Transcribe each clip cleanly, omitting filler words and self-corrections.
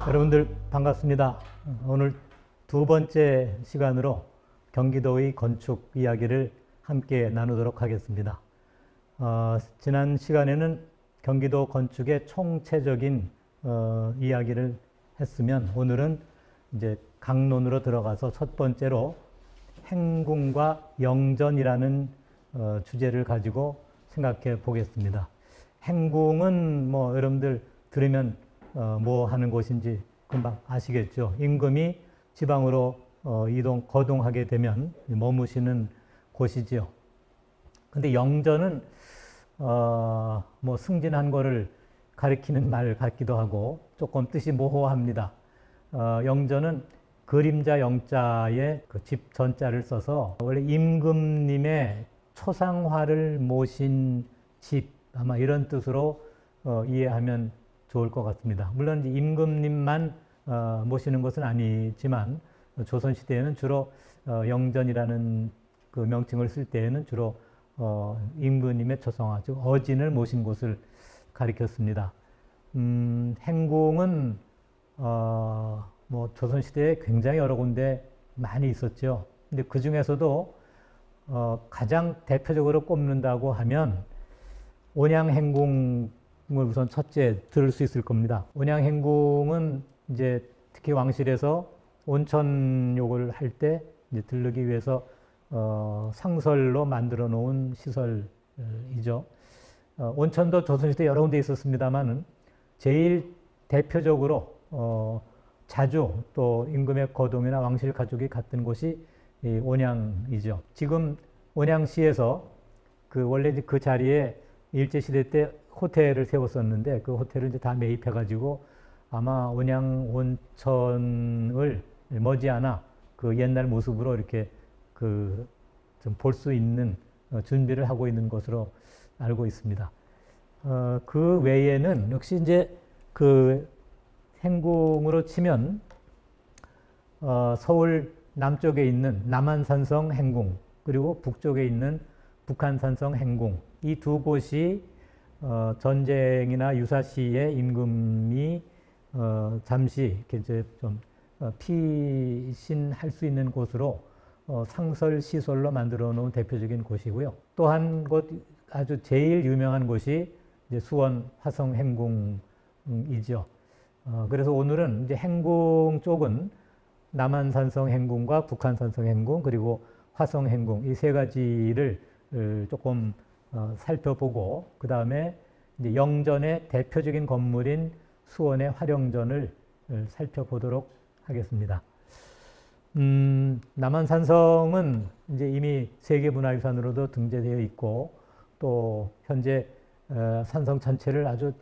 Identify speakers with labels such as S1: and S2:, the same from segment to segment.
S1: 여러분들 반갑습니다. 오늘 두 번째 시간으로 경기도의 건축 이야기를 함께 나누도록 하겠습니다. 지난 시간에는 경기도 건축의 총체적인 이야기를 했으면 오늘은 이제 강론으로 들어가서 첫 번째로 행궁과 영전이라는 주제를 가지고 생각해 보겠습니다. 행궁은 뭐 여러분들 들으면 뭐 하는 곳인지 금방 아시겠죠. 임금이 지방으로 거동하게 되면 머무시는 곳이지요. 근데 영전은 뭐 승진한 거를 가리키는 말 같기도 하고 조금 뜻이 모호합니다. 영전은 그림자 영자에 그 집 전자를 써서 원래 임금님의 초상화를 모신 집, 아마 이런 뜻으로 이해하면 좋을 것 같습니다. 물론 임금님만 모시는 것은 아니지만 조선시대에는 주로 영전이라는 그 명칭을 쓸 때에는 주로 임금님의 초상화, 즉 어진을 모신 곳을 가리켰습니다. 행궁은 뭐 조선시대에 굉장히 여러 군데 많이 있었죠. 근데 그 중에서도 가장 대표적으로 꼽는다고 하면 온양행궁을 우선 첫째 들을 수 있을 겁니다. 온양행궁은 이제 특히 왕실에서 온천욕을 할 때 들르기 위해서 상설로 만들어 놓은 시설이죠. 온천도 조선시대 여러 군데 있었습니다만은 제일 대표적으로 자주 또 임금의 거동이나 왕실 가족이 갔던 곳이 이 온양이죠. 지금 온양시에서 원래 그 자리에 일제시대 때 호텔을 세웠었는데 그 호텔을 이제 다 매입해가지고 아마 온양 온천을 머지않아 그 옛날 모습으로 이렇게 좀 볼 수 있는 준비를 하고 있는 것으로 알고 있습니다. 그 외에는 역시 이제 그 행궁으로 치면 서울 남쪽에 있는 남한산성 행궁 그리고 북쪽에 있는 북한산성 행궁, 이 두 곳이 전쟁이나 유사시에 임금이 잠시 이렇게 이제 좀 피신할 수 있는 곳으로 상설 시설로 만들어 놓은 대표적인 곳이고요. 또 한 곳 아주 제일 유명한 곳이 이제 수원 화성 행궁이죠. 그래서 오늘은 이제 행궁 쪽은 남한산성 행궁과 북한산성 행궁 그리고 화성 행궁 이 세 가지를 조금 살펴보고 그 다음에 이제 영전의 대표적인 건물인 수원의 화령전을 살펴보도록 하겠습니다. 남한산성은 이제 이미 세계문화유산으로도 등재되어 있고 또 현재 산성 전체를 아주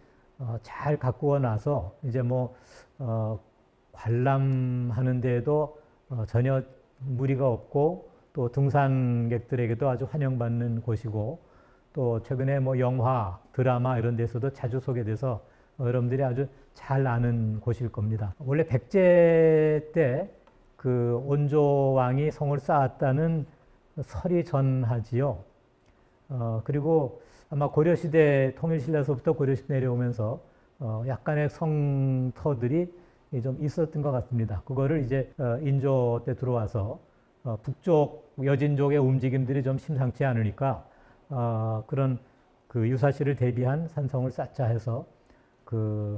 S1: 잘 가꾸어 놔서 이제 뭐 관람하는 데에도 전혀 무리가 없고 또 등산객들에게도 아주 환영받는 곳이고 또 최근에 뭐 영화, 드라마 이런 데서도 자주 소개돼서 여러분들이 아주 잘 아는 곳일 겁니다. 원래 백제 때 그 온조왕이 성을 쌓았다는 설이 전하지요. 그리고 아마 고려시대 통일신라서부터 고려시대 내려오면서 약간의 성터들이 좀 있었던 것 같습니다. 그거를 이제 인조 때 들어와서 북쪽 여진족의 움직임들이 좀 심상치 않으니까 그런 그 유사시를 대비한 산성을 쌓자 해서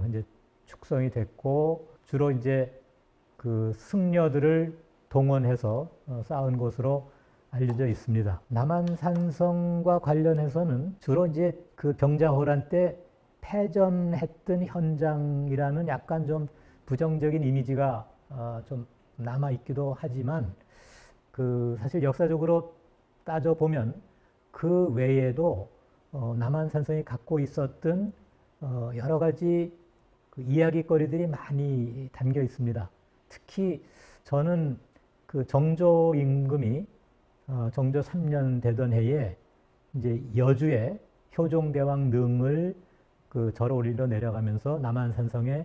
S1: 이제 축성이 됐고 주로 이제 그 승려들을 동원해서 쌓은 것으로 알려져 있습니다. 남한산성과 관련해서는 주로 이제 그 병자호란 때 패전했던 현장이라는 약간 좀 부정적인 이미지가 좀 남아 있기도 하지만 사실 역사적으로 따져보면 그 외에도 남한산성이 갖고 있었던 여러 가지 그 이야기거리들이 많이 담겨 있습니다. 특히 저는 그 정조 임금이 정조 3년 되던 해에 이제 여주에 효종대왕 능을 그 절을 올리러 내려가면서 남한산성에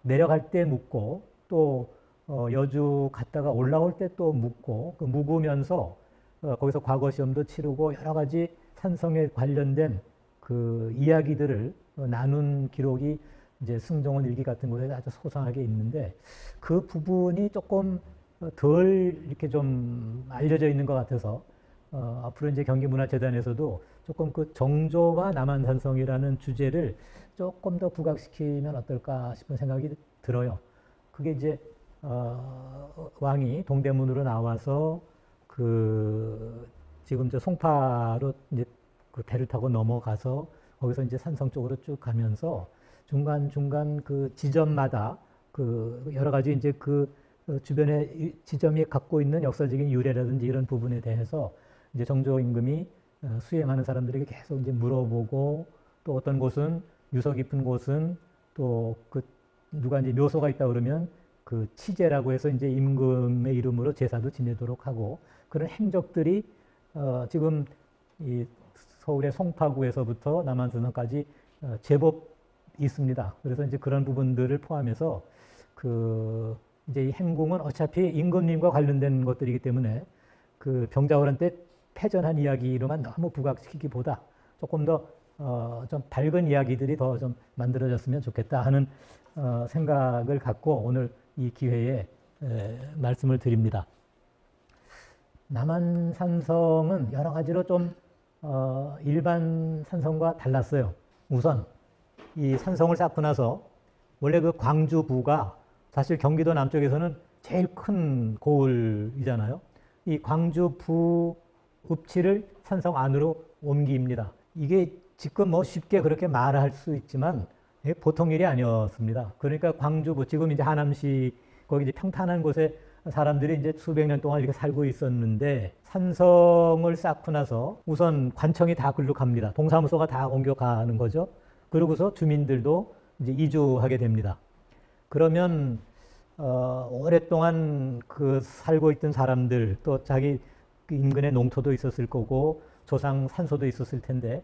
S1: 내려갈 때 묵고 또 여주 갔다가 올라올 때 또 묵고 묵으면서 거기서 과거 시험도 치르고 여러 가지 산성에 관련된 그 이야기들을 나눈 기록이 이제 승정원 일기 같은 곳에 아주 소상하게 있는데 그 부분이 조금 덜 이렇게 좀 알려져 있는 것 같아서 앞으로 이제 경기문화재단에서도 조금 그 정조와 남한산성이라는 주제를 조금 더 부각시키면 어떨까 싶은 생각이 들어요. 그게 이제 왕이 동대문으로 나와서 그 지금 저 송파로 이제 그 배를 타고 넘어가서 거기서 이제 산성 쪽으로 쭉 가면서 중간중간 그 지점마다 그 여러 가지 이제 그 주변에 지점이 갖고 있는 역사적인 유래라든지 이런 부분에 대해서 이제 정조 임금이 수행하는 사람들에게 계속 이제 물어보고 또 어떤 곳은 유서 깊은 곳은 또 그 누가 이제 묘소가 있다 그러면 그 치제라고 해서 이제 임금의 이름으로 제사도 지내도록 하고 그런 행적들이 지금 이 서울의 송파구에서부터 남한산성까지 제법 있습니다. 그래서 이제 그런 부분들을 포함해서 그 이제 이 행궁은 어차피 임금님과 관련된 것들이기 때문에 그 병자호란 때 패전한 이야기로만 너무 부각시키기보다 조금 더 좀 밝은 이야기들이 더 좀 만들어졌으면 좋겠다 하는 생각을 갖고 오늘 이 기회에 말씀을 드립니다. 남한산성은 여러 가지로 좀 일반 산성과 달랐어요. 우선 이 산성을 쌓고 나서 원래 그 광주부가 사실 경기도 남쪽에서는 제일 큰 고을이잖아요. 이 광주부 읍지를 산성 안으로 옮깁니다. 이게 지금 뭐 쉽게 그렇게 말할 수 있지만 보통 일이 아니었습니다. 그러니까 광주부, 지금 이제 하남시 거기 이제 평탄한 곳에 사람들이 이제 수백 년 동안 이렇게 살고 있었는데 산성을 쌓고 나서 우선 관청이 다 글로 갑니다. 동사무소가 다 옮겨가는 거죠. 그러고서 주민들도 이제 이주하게 됩니다. 그러면 오랫동안 그 살고 있던 사람들 또 자기 그 인근에 농토도 있었을 거고 조상 산소도 있었을 텐데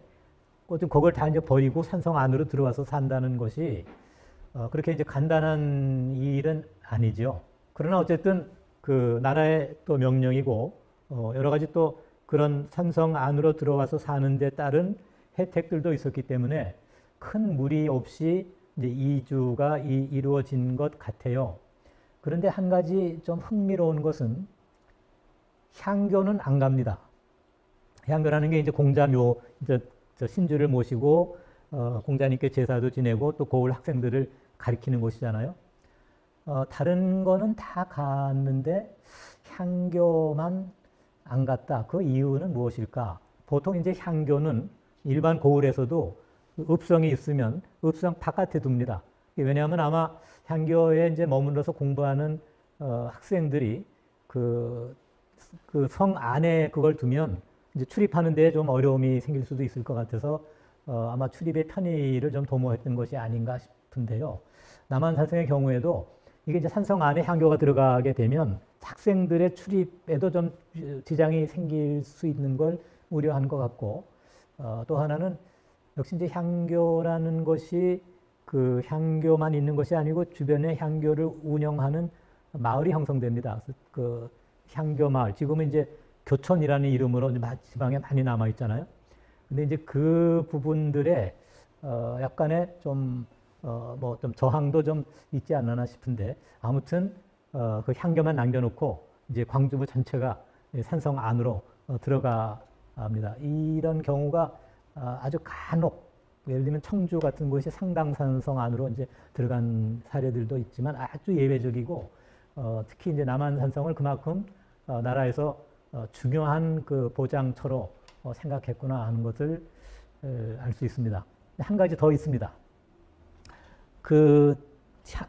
S1: 그걸 다 이제 버리고 산성 안으로 들어와서 산다는 것이 그렇게 이제 간단한 일은 아니죠. 그러나 어쨌든 그 나라의 또 명령이고 여러 가지 또 그런 산성 안으로 들어와서 사는 데 따른 혜택들도 있었기 때문에 큰 무리 없이 이제 이주가 이루어진 것 같아요. 그런데 한 가지 좀 흥미로운 것은 향교는 안 갑니다. 향교라는 게 이제 공자묘, 이제 신주를 모시고 공자님께 제사도 지내고 또 고을 학생들을 가리키는 곳이잖아요. 다른 거는 다 갔는데 향교만 안 갔다. 그 이유는 무엇일까? 보통 이제 향교는 일반 고을에서도 읍성이 있으면 읍성 바깥에 둡니다. 왜냐하면 아마 향교에 이제 머물러서 공부하는 학생들이 그 성 안에 그걸 두면 이제 출입하는 데 좀 어려움이 생길 수도 있을 것 같아서 아마 출입의 편의를 좀 도모했던 것이 아닌가 싶은데요. 남한산성의 경우에도 이게 이제 산성 안에 향교가 들어가게 되면 학생들의 출입에도 좀 지장이 생길 수 있는 걸 우려한 것 같고 또 하나는 역시 이제 향교라는 것이 그 향교만 있는 것이 아니고 주변에 향교를 운영하는 마을이 형성됩니다. 그 향교 마을, 지금은 이제 교촌이라는 이름으로 지방에 많이 남아 있잖아요. 근데 이제 그 부분들에 약간의 좀 뭐 좀 저항도 좀 있지 않나 싶은데 아무튼 그 향교만 남겨놓고 이제 광주부 전체가 산성 안으로 들어갑니다. 이런 경우가 아주 간혹 예를 들면 청주 같은 곳이 상당산성 안으로 이제 들어간 사례들도 있지만 아주 예외적이고 특히 이제 남한산성을 그만큼 나라에서 중요한 그 보장처로 생각했구나 하는 것을 알 수 있습니다. 한 가지 더 있습니다. 그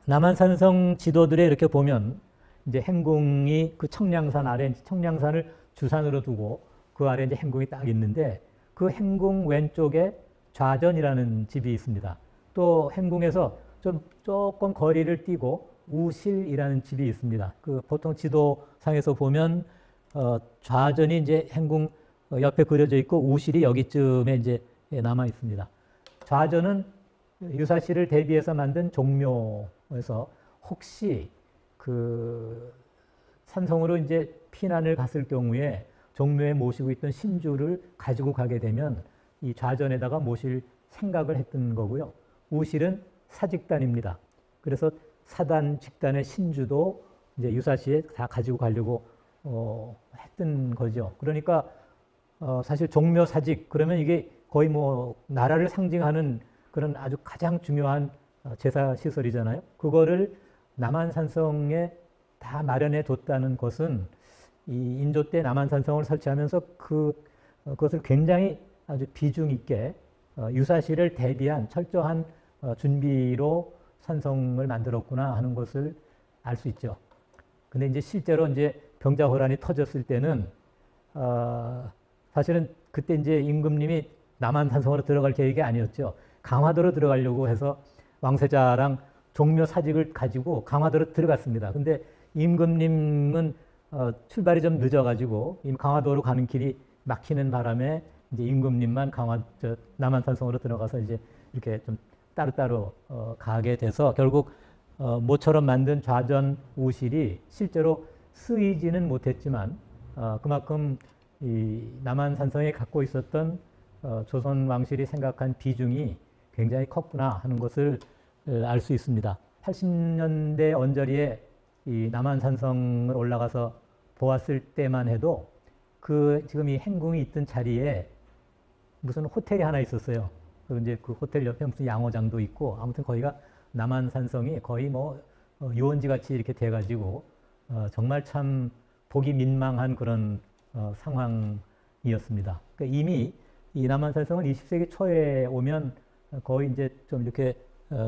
S1: 남한산성 지도들에 이렇게 보면 이제 행궁이 그 청량산 아래 청량산을 주산으로 두고 그 아래 이제 행궁이 딱 있는데 그 행궁 왼쪽에 좌전이라는 집이 있습니다. 또 행궁에서 좀 조금 거리를 띄고 우실이라는 집이 있습니다. 그 보통 지도상에서 보면 좌전이 이제 행궁 옆에 그려져 있고 우실이 여기쯤에 이제 남아 있습니다. 좌전은 유사시를 대비해서 만든 종묘에서 혹시 그 산성으로 이제 피난을 갔을 경우에 종묘에 모시고 있던 신주를 가지고 가게 되면 이 좌전에다가 모실 생각을 했던 거고요. 우실은 사직단입니다. 그래서 사단, 직단의 신주도 이제 유사시에 다 가지고 가려고 했던 거죠. 그러니까 사실 종묘 사직 그러면 이게 거의 뭐 나라를 상징하는 그런 아주 가장 중요한 제사 시설이잖아요. 그거를 남한산성에 다 마련해 뒀다는 것은 이 인조 때 남한산성을 설치하면서 그것을 굉장히 아주 비중 있게 유사시를 대비한 철저한 준비로 산성을 만들었구나 하는 것을 알 수 있죠. 근데 이제 실제로 이제 병자호란이 터졌을 때는 사실은 그때 이제 임금님이 남한산성으로 들어갈 계획이 아니었죠. 강화도로 들어가려고 해서 왕세자랑 종묘 사직을 가지고 강화도로 들어갔습니다. 근데 임금님은 출발이 좀 늦어가지고 강화도로 가는 길이 막히는 바람에 이제 임금님만 남한산성으로 들어가서 이제 이렇게 좀 따로따로 가게 돼서 결국 모처럼 만든 좌전 우실이 실제로 쓰이지는 못했지만 그만큼 이 남한산성에 갖고 있었던 조선 왕실이 생각한 비중이 굉장히 컸구나 하는 것을 알 수 있습니다. 80년대 언저리에 이 남한산성을 올라가서 보았을 때만 해도 지금 이 행궁이 있던 자리에 무슨 호텔이 하나 있었어요. 그리고 이제 그 호텔 옆에 무슨 양어장도 있고 아무튼 거기가 남한산성이 거의 뭐 유원지 같이 이렇게 돼가지고 정말 참 보기 민망한 그런 상황이었습니다. 그러니까 이미 이 남한산성은 20세기 초에 오면 거의 이제 좀 이렇게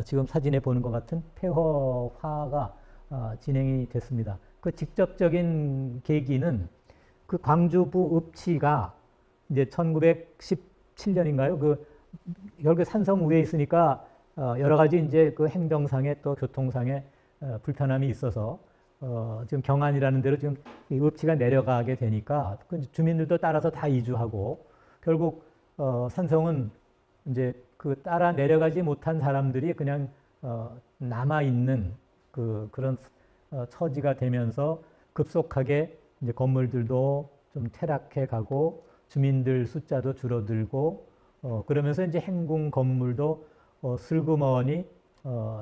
S1: 지금 사진에 보는 것 같은 폐허화가 진행이 됐습니다. 그 직접적인 계기는 그 광주부 읍치가 이제 1917년인가요? 결국 산성 위에 있으니까 여러 가지 이제 그 행정상의 또 교통상의 불편함이 있어서 지금 경안이라는 데로 지금 이 읍치가 내려가게 되니까 그 주민들도 따라서 다 이주하고 결국 산성은 이제 그 따라 내려가지 못한 사람들이 그냥 남아 있는 그런 처지가 되면서 급속하게 이제 건물들도 좀 퇴락해 가고 주민들 숫자도 줄어들고 그러면서 이제 행궁 건물도 슬그머니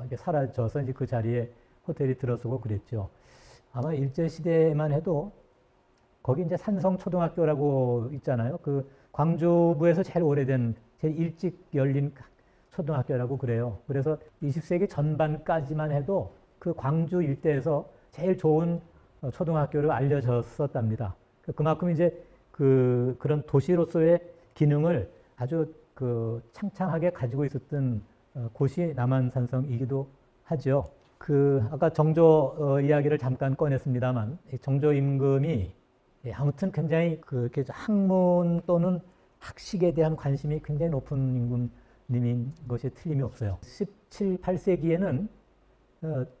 S1: 이게 사라져서 이제 그 자리에 호텔이 들어서고 그랬죠. 아마 일제 시대만 해도 거기 이제 산성초등학교라고 있잖아요. 그 광주부에서 제일 오래된, 제일 일찍 열린 초등학교라고 그래요. 그래서 20세기 전반까지만 해도 그 광주 일대에서 제일 좋은 초등학교로 알려졌었답니다. 그만큼 이제 그런 도시로서의 기능을 아주 창창하게 가지고 있었던 곳이 남한산성이기도 하죠. 아까 정조 이야기를 잠깐 꺼냈습니다만, 정조 임금이 아무튼 굉장히 이렇게 학문 또는 학식에 대한 관심이 굉장히 높은 임금님인 것이 틀림이 없어요. 17, 8세기에는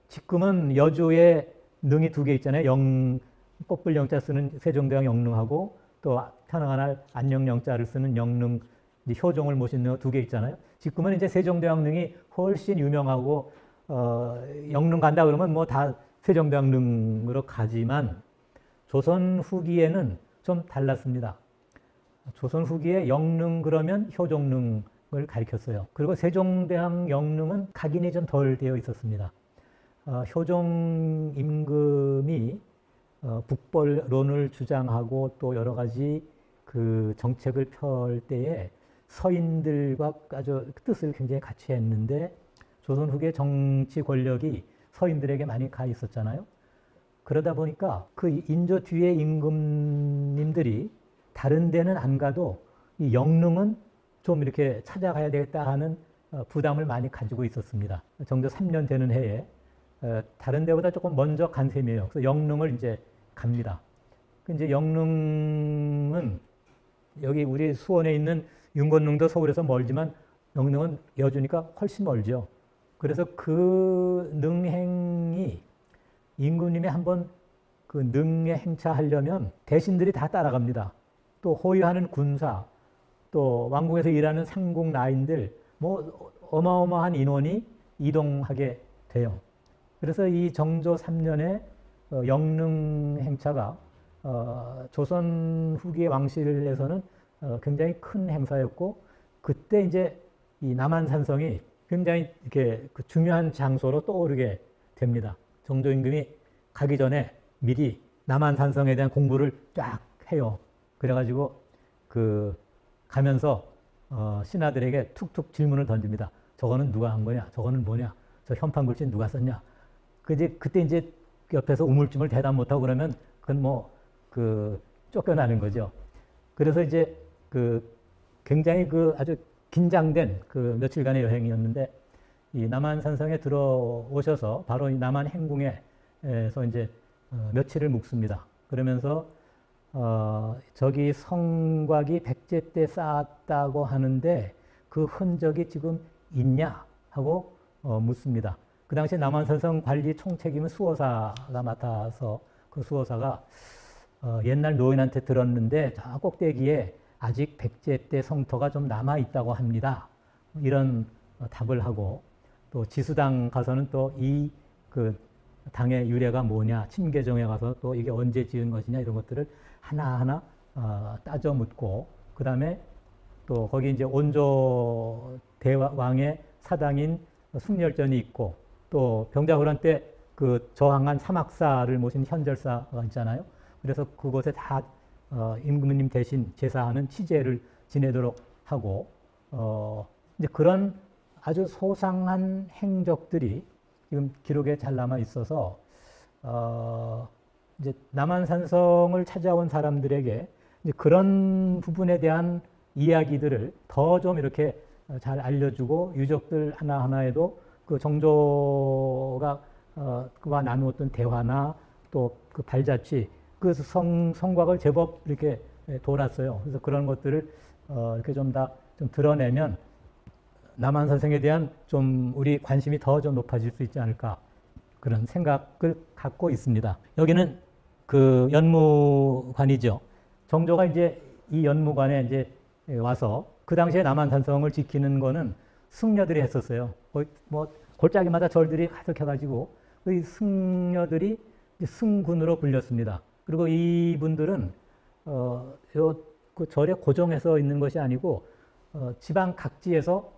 S1: 지금은 여주에 능이 두 개 있잖아요. 꽃불 영자 쓰는 세종대왕 영능하고 또 편안할 안녕 영자를 쓰는 영능, 효종을 모신 능 두 개 있잖아요. 지금은 이제 세종대왕 능이 훨씬 유명하고 영능 간다 그러면 뭐 다 세종대왕 능으로 가지만 조선 후기에는 좀 달랐습니다. 조선 후기에 영능 그러면 효종능을 가리켰어요. 그리고 세종대왕 영능은 각인이 좀 덜 되어 있었습니다. 효종 임금이 북벌론을 주장하고 또 여러 가지 그 정책을 펼 때에 서인들과 아주 뜻을 굉장히 같이 했는데 조선 후기의 정치 권력이 서인들에게 많이 가 있었잖아요. 그러다 보니까 그 인조 뒤에 임금님들이 다른 데는 안 가도 이 영릉은 좀 이렇게 찾아가야 되겠다 하는 부담을 많이 가지고 있었습니다. 정조 3년 되는 해에 다른 데보다 조금 먼저 간 셈이에요. 그래서 영릉을 이제 갑니다. 이제 영릉은 여기 우리 수원에 있는 윤건릉도 서울에서 멀지만 영릉은 여주니까 훨씬 멀죠. 그래서 그 능행이 임금님이 한번 그 능에 행차하려면 대신들이 다 따라갑니다. 또 호위하는 군사, 또 왕궁에서 일하는 상궁 라인들, 뭐 어마어마한 인원이 이동하게 돼요. 그래서 이 정조 3년에 영릉 행차가 조선 후기의 왕실에서는 굉장히 큰 행사였고, 그때 이제 이 남한산성이 굉장히 이렇게 그 중요한 장소로 떠오르게 됩니다. 정조 임금이 가기 전에 미리 남한산성에 대한 공부를 쫙 해요. 그래가지고 그 가면서 신하들에게 툭툭 질문을 던집니다. 저거는 누가 한 거냐? 저거는 뭐냐? 저 현판 글씨 누가 썼냐? 그때 이제 옆에서 우물쭈물 대답 못하고 그러면 그건 뭐 그 쫓겨나는 거죠. 그래서 이제 그 굉장히 그 아주 긴장된 그 며칠간의 여행이었는데 이 남한산성에 들어오셔서 바로 이 남한 행궁에서 이제 며칠을 묵습니다. 그러면서 저기 성곽이 백제 때 쌓았다고 하는데 그 흔적이 지금 있냐 하고 묻습니다. 그 당시 남한산성 관리 총책임은 수호사가 맡아서 그 수호사가 옛날 노인한테 들었는데 저 꼭대기에 아직 백제 때 성터가 좀 남아 있다고 합니다. 이런 답을 하고 또 지수당 가서는 또 이 그 당의 유래가 뭐냐, 침계정에 가서 또 이게 언제 지은 것이냐 이런 것들을 하나하나 따져 묻고 그 다음에 또 거기 이제 온조 대왕의 사당인 숭렬전이 있고 또 병자호란 때 그 저항한 사막사를 모신 현절사가 있잖아요. 그래서 그곳에 다 임금님 대신 제사하는 치제를 지내도록 하고 이제 그런 아주 소상한 행적들이 지금 기록에 잘 남아 있어서 이제 남한산성을 찾아온 사람들에게 이제 그런 부분에 대한 이야기들을 더 좀 이렇게 잘 알려주고 유적들 하나하나에도 그 정조가 그와 나누었던 대화나 또 그 발자취 그 성곽을 제법 이렇게 돌았어요. 그래서 그런 것들을 이렇게 좀 다 좀 드러내면 남한산성에 대한 좀 우리 관심이 더 좀 높아질 수 있지 않을까 그런 생각을 갖고 있습니다. 여기는 그 연무관이죠. 정조가 이제 이 연무관에 이제 와서 그 당시에 남한산성을 지키는 거는 승려들이 했었어요. 뭐 골짜기마다 절들이 가득해가지고 그 승려들이 승군으로 불렸습니다. 그리고 이분들은 그 절에 고정해서 있는 것이 아니고 지방 각지에서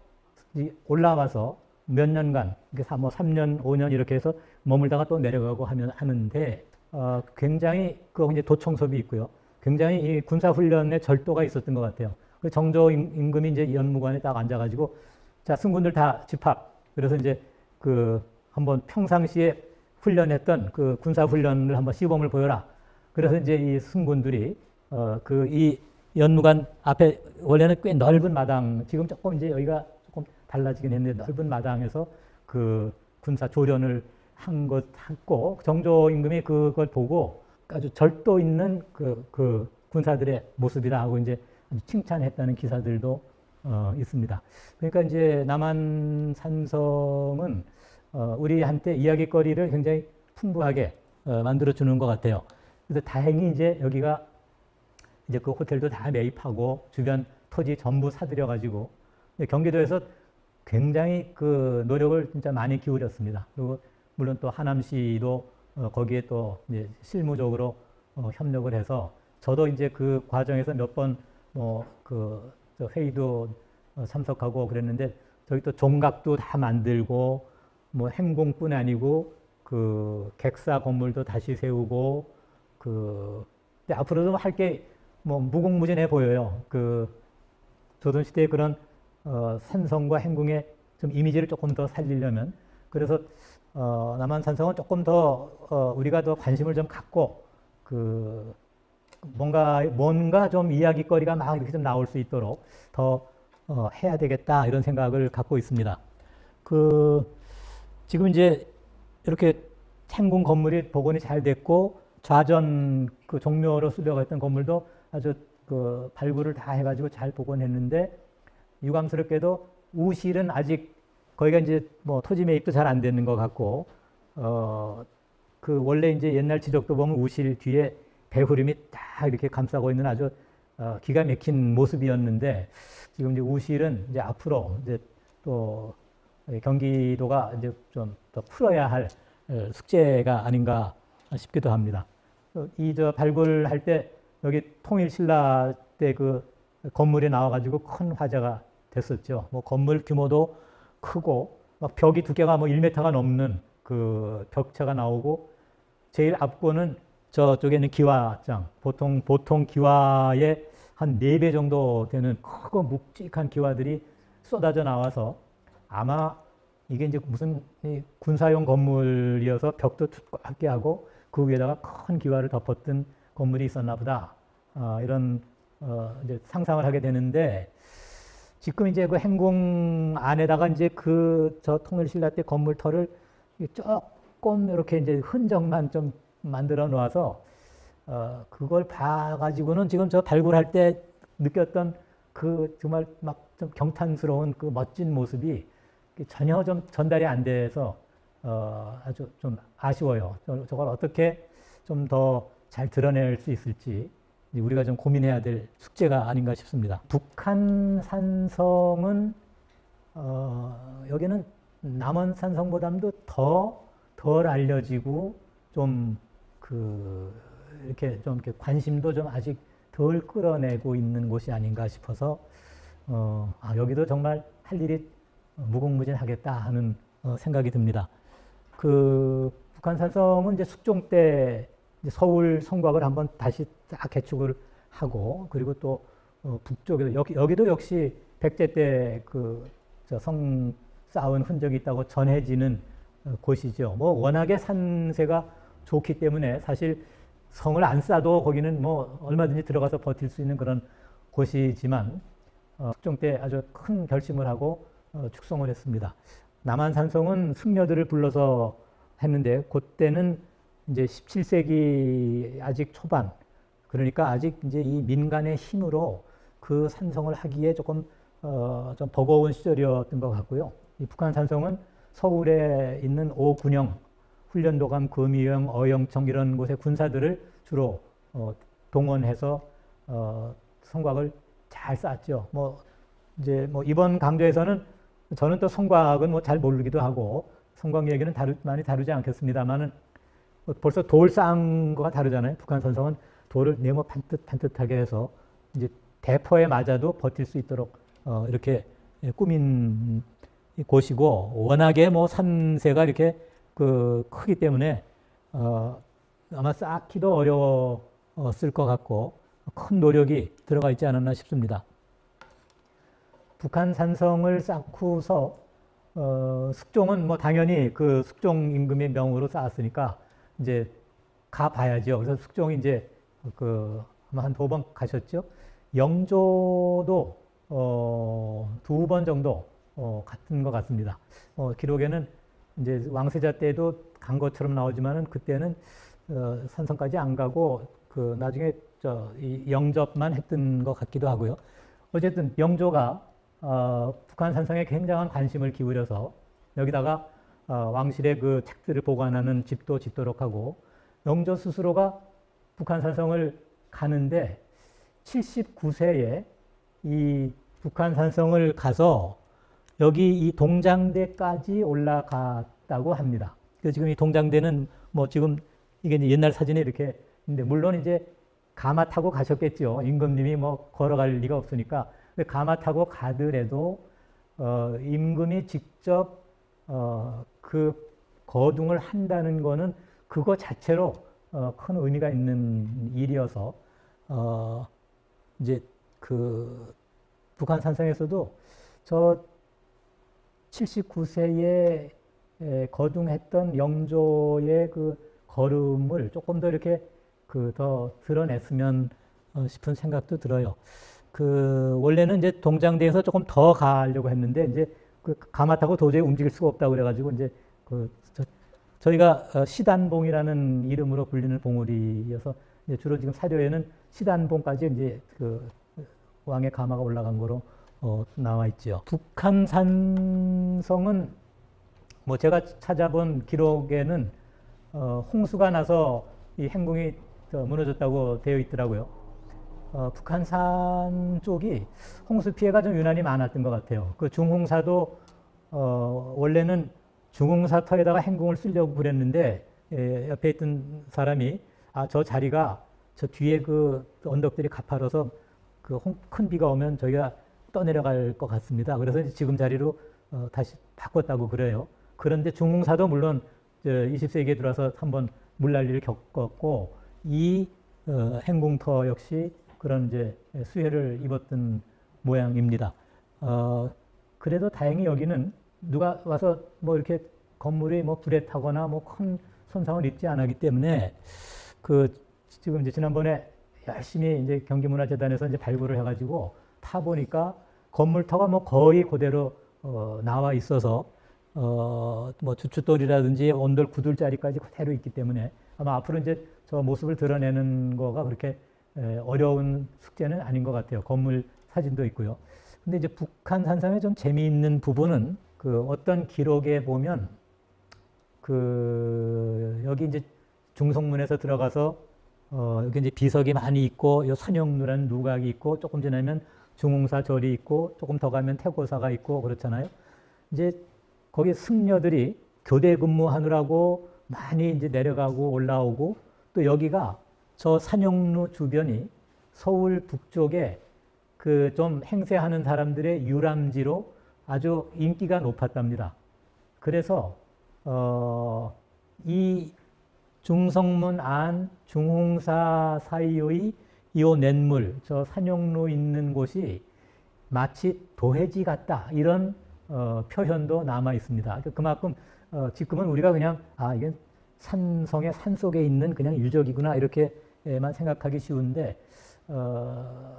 S1: 올라와서 몇 년간, 뭐 3년, 5년 이렇게 해서 머물다가 또 내려가고 하는데 굉장히 그 이제 도청섭이 있고요. 굉장히 이 군사훈련에 절도가 있었던 것 같아요. 그 정조 임금이 이제 연무관에 딱 앉아가지고 자 승군들 다 집합. 그래서 이제 그 한번 평상시에 훈련했던 그 군사훈련을 한번 시범을 보여라. 그래서 이제 이 승군들이 그 이 연무관 앞에 원래는 꽤 넓은 마당, 지금 조금 이제 여기가 조금 달라지긴 했는데 넓은 마당에서 그 군사 조련을 한 것 했고 정조 임금이 그걸 보고 아주 절도 있는 그 군사들의 모습이다 하고 이제 칭찬했다는 기사들도 있습니다. 그러니까 이제 남한산성은 우리한테 이야기거리를 굉장히 풍부하게 만들어 주는 것 같아요. 그래서 다행히 이제 여기가 이제 그 호텔도 다 매입하고 주변 토지 전부 사들여 가지고 경기도에서 굉장히 그 노력을 진짜 많이 기울였습니다. 그리고 물론 또 하남시도 거기에 또 이제 실무적으로 협력을 해서 저도 이제 그 과정에서 몇 번 뭐 그 회의도 참석하고 그랬는데 저기 또 종각도 다 만들고 뭐 행궁뿐 아니고 그 객사 건물도 다시 세우고 근데 앞으로도 할 게 뭐 무궁무진해 보여요. 그 조선시대의 그런 산성과 행궁의 좀 이미지를 조금 더 살리려면 그래서 남한산성은 조금 더 우리가 더 관심을 좀 갖고 그 뭔가 좀 이야기거리가 막 이렇게 좀 나올 수 있도록 더 해야 되겠다 이런 생각을 갖고 있습니다. 지금 이제 이렇게 행궁 건물이 복원이 잘 됐고 좌전 그 종묘로 쓰려고 했던 건물도 아주 그 발굴을 다 해가지고 잘 복원했는데 유감스럽게도 우실은 아직 거기가 이제 뭐 토지 매입도 잘 안 되는 것 같고 그 원래 이제 옛날 지적도 보면 우실 뒤에 배후림이 딱 이렇게 감싸고 있는 아주 기가 막힌 모습이었는데 지금 이제 우실은 이제 앞으로 이제 또 경기도가 이제 좀 더 풀어야 할 숙제가 아닌가 싶기도 합니다. 저 발굴할 때 여기 통일신라 때 그 건물이 나와가지고 큰 화제가 됐었죠. 뭐 건물 규모도 크고 막 벽이 두께가 뭐 1m가 넘는 그 벽체가 나오고 제일 앞권은 저쪽에는 기와장, 보통 기와의 한 4배 정도 되는 크고 묵직한 기와들이 쏟아져 나와서 아마 이게 이제 무슨 군사용 건물이어서 벽도 두껍게 하고 그 위에다가 큰 기와를 덮었던 건물이 있었나 보다. 이런 이제 상상을 하게 되는데 지금 이제 그 행궁 안에다가 이제 저 통일신라 때 건물터를 조금 이렇게 이제 흔적만 좀 만들어 놓아서 그걸 봐가지고는 지금 저 발굴할 때 느꼈던 그 정말 막 좀 경탄스러운 그 멋진 모습이 전혀 좀 전달이 안 돼서 아주 좀 아쉬워요. 저걸 어떻게 좀 더 잘 드러낼 수 있을지 우리가 좀 고민해야 될 숙제가 아닌가 싶습니다. 북한 산성은 여기는 남원 산성보다도 덜 알려지고 좀 이렇게 관심도 좀 아직 덜 끌어내고 있는 곳이 아닌가 싶어서 여기도 정말 할 일이 무궁무진하겠다 하는 생각이 듭니다. 북한 산성은 이제 숙종 때 이제 서울 성곽을 한번 다시 딱 개축을 하고 그리고 또 북쪽에도 여기도 역시 백제 때 성 쌓은 흔적이 있다고 전해지는 곳이죠. 뭐 워낙에 산세가 좋기 때문에 사실 성을 안 쌓아도 거기는 뭐 얼마든지 들어가서 버틸 수 있는 그런 곳이지만 숙종 때 아주 큰 결심을 하고 축성을 했습니다. 남한산성은 승려들을 불러서 했는데 그때는 이제 17세기 아직 초반, 그러니까 아직 이제 이 민간의 힘으로 그 산성을 하기에 조금 좀 버거운 시절이었던 것 같고요. 이 북한 산성은 서울에 있는 오군영, 훈련도감, 금이영, 어영청 이런 곳의 군사들을 주로 동원해서 성곽을 잘 쌓았죠. 이제 이번 강좌에서는 저는 또 성곽은 잘 모르기도 하고 성곽 얘기는 많이 다루지 않겠습니다만은 벌써 돌 쌓은 거가 다르잖아요. 북한 산성은 돌을 네모 반듯하게 해서 이제 대포에 맞아도 버틸 수 있도록 이렇게 꾸민 곳이고 워낙에 산세가 이렇게 크기 때문에 아마 쌓기도 어려웠을 것 같고 큰 노력이 들어가 있지 않았나 싶습니다. 북한 산성을 쌓고서 숙종은 당연히 그 숙종 임금의 명으로 쌓았으니까 이제 가봐야죠. 그래서 숙종이 이제 아마 한 2번 가셨죠. 영조도 2번 정도 갔던 것 같습니다. 기록에는 이제 왕세자 때도 간 것처럼 나오지만은 그때는 산성까지 안 가고 나중에 이 영접만 했던 것 같기도 하고요. 어쨌든 영조가 북한 산성에 굉장한 관심을 기울여서 여기다가 왕실의 그 책들을 보관하는 집도 짓도록 하고 영조 스스로가 북한 산성을 가는데 79세에 이 북한 산성을 가서 여기 이 동장대까지 올라갔다고 합니다. 그래서 지금 이 동장대는 지금 이게 이제 옛날 사진에 이렇게 있는데 물론 이제 가마 타고 가셨겠죠. 임금님이 걸어갈 리가 없으니까. 근데 가마 타고 가더라도 임금이 직접 그 거둥을 한다는 거는 그거 자체로 큰 의미가 있는 일이어서 이제 북한 산성에서도 저 79세에 거둥했던 영조의 그 걸음을 조금 더 이렇게 더 드러냈으면 싶은 생각도 들어요. 원래는 이제 동장대에서 조금 더 가려고 했는데 이제 가마 타고 도저히 움직일 수가 없다고 그래가지고 이제 저희가 시단봉이라는 이름으로 불리는 봉우리여서 이제 주로 지금 사료에는 시단봉까지 이제 왕의 가마가 올라간 거로 나와 있죠. 북한 산성은 제가 찾아본 기록에는 홍수가 나서 이 행궁이 무너졌다고 되어 있더라고요. 북한산 쪽이 홍수 피해가 좀 유난히 많았던 것 같아요. 중흥사도 원래는 중흥사 터에다가 행궁을 쓰려고 그랬는데 옆에 있던 사람이 저 자리가 저 뒤에 언덕들이 가파라서 큰 비가 오면 저희가 떠내려갈 것 같습니다. 그래서 지금 자리로 다시 바꿨다고 그래요. 그런데 중흥사도 물론 20세기에 들어와서 한번 물난리를 겪었고 이 행궁터 역시 그런 이제 수혜를 입었던 모양입니다. 그래도 다행히 여기는 누가 와서 뭐 이렇게 건물이 뭐 불에 타거나 뭐 큰 손상을 입지 않았기 때문에 지금 이제 지난번에 열심히 이제 경기문화재단에서 이제 발굴을 해가지고 타 보니까 건물터가 뭐 거의 그대로 나와 있어서 뭐 주춧돌이라든지 온돌 구둘자리까지 그대로 있기 때문에 아마 앞으로 이제 저 모습을 드러내는 거가 그렇게 어려운 숙제는 아닌 것 같아요. 건물 사진도 있고요. 근데 이제 북한 산성의 좀 재미있는 부분은 어떤 기록에 보면 여기 이제 중성문에서 들어가서 여기 이제 비석이 많이 있고 요 선영루라는 누각이 있고 조금 지나면 중흥사 절이 있고 조금 더 가면 태고사가 있고 그렇잖아요. 이제 거기 승려들이 교대 근무하느라고 많이 이제 내려가고 올라오고 또 여기가 저 산영루 주변이 서울 북쪽에 좀 행세하는 사람들의 유람지로 아주 인기가 높았답니다. 그래서 이 중성문 안 중흥사 사이의 이 냇물, 저 산영루 있는 곳이 마치 도해지 같다 이런 표현도 남아 있습니다. 그만큼 지금은 우리가 그냥 이게 산성의 산속에 있는 그냥 유적이구나 이렇게만 생각하기 쉬운데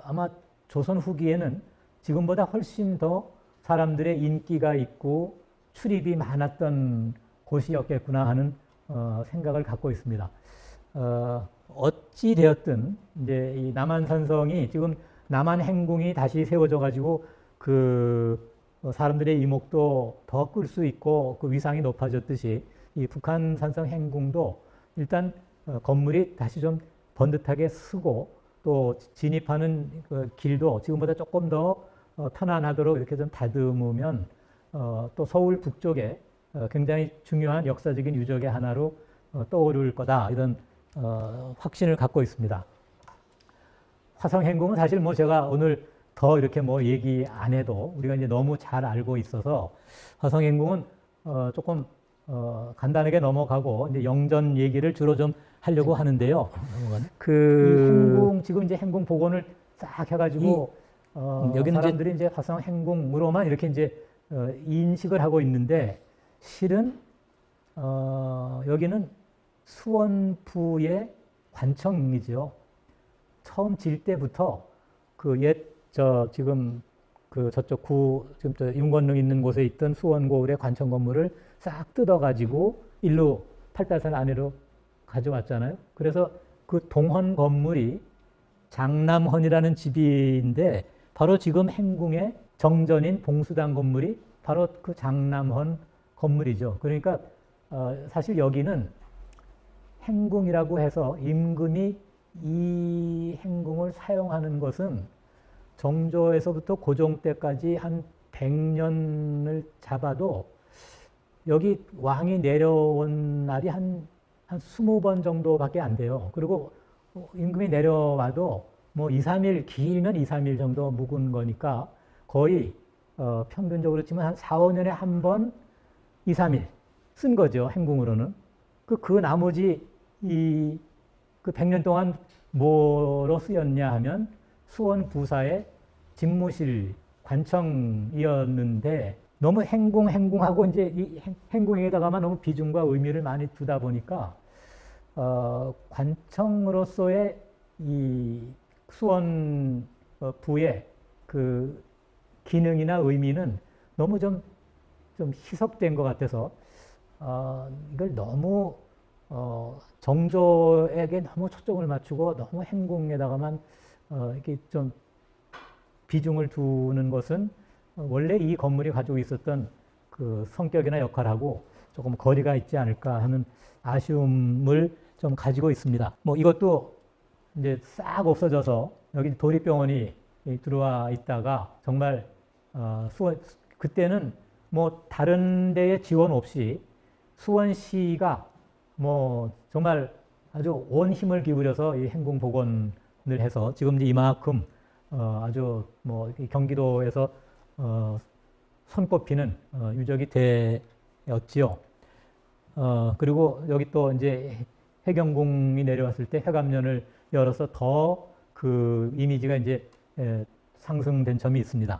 S1: 아마 조선 후기에는 지금보다 훨씬 더 사람들의 인기가 있고 출입이 많았던 곳이었겠구나 하는 생각을 갖고 있습니다. 어찌 되었든 이제 이 남한산성이 지금 남한행궁이 다시 세워져 가지고 사람들의 이목도 더 끌 수 있고 그 위상이 높아졌듯이 이 북한산성 행궁도 일단 건물이 다시 좀 번듯하게 쓰고 또 진입하는 길도 지금보다 조금 더 편안하도록 이렇게 좀 다듬으면 또 서울 북쪽에 굉장히 중요한 역사적인 유적의 하나로 떠오를 거다 이런 확신을 갖고 있습니다. 화성행궁은 사실 뭐 제가 오늘 더 이렇게 뭐 얘기 안 해도 우리가 이제 너무 잘 알고 있어서 화성행궁은 조금 간단하게 넘어가고 이제 영전 얘기를 주로 좀 하려고 하는데요. 이 행궁 지금 이제 행궁 복원을 싹 해가지고 여기는 사람들이 이제 화성행궁으로만 이렇게 이제 인식을 하고 있는데 실은 여기는 수원부의 관청이죠. 처음 질 때부터 지금 저쪽 지금 윤건릉 있는 곳에 있던 수원고을의 관청 건물을 싹 뜯어가지고 일로 팔달산 안으로 가져왔잖아요. 그래서 그 동헌 건물이 장남헌이라는 집인데 바로 지금 행궁의 정전인 봉수당 건물이 바로 그 장남헌 건물이죠. 그러니까 사실 여기는 행궁이라고 해서 임금이 이 행궁을 사용하는 것은 정조에서부터 고종 때까지 한 100년을 잡아도 여기 왕이 내려온 날이 한 20번 정도밖에 안 돼요. 그리고 임금이 내려와도 뭐 2, 3일, 길면 2, 3일 정도 묵은 거니까 거의 평균적으로 치면 한 4, 5년에 한 번 2, 3일 쓴 거죠. 행궁으로는. 그 나머지 그 100년 동안 뭐로 쓰였냐 하면 수원 부사의 집무실 관청이었는데 너무 행궁하고 이제 이 행궁에다가만 너무 비중과 의미를 많이 두다 보니까 관청으로서의 이 수원 부의 그 기능이나 의미는 너무 좀 희석된 것 같아서 이걸 너무 정조에게 너무 초점을 맞추고 너무 행궁에다가만 이렇게 좀 비중을 두는 것은 원래 이 건물이 가지고 있었던 그 성격이나 역할하고 조금 거리가 있지 않을까 하는 아쉬움을 좀 가지고 있습니다. 뭐 이것도 이제 싹 없어져서 여기 도립병원이 들어와 있다가 정말 그때는 뭐 다른 데에 지원 없이 수원시가 뭐 정말 아주 온 힘을 기울여서 이 행궁 복원을 해서 지금 이제 이만큼 아주 뭐 경기도에서 손꼽히는 유적이 되었지요. 그리고 여기 또 이제 해경궁이 내려왔을 때 해감년을 열어서 더 그 이미지가 이제 상승된 점이 있습니다.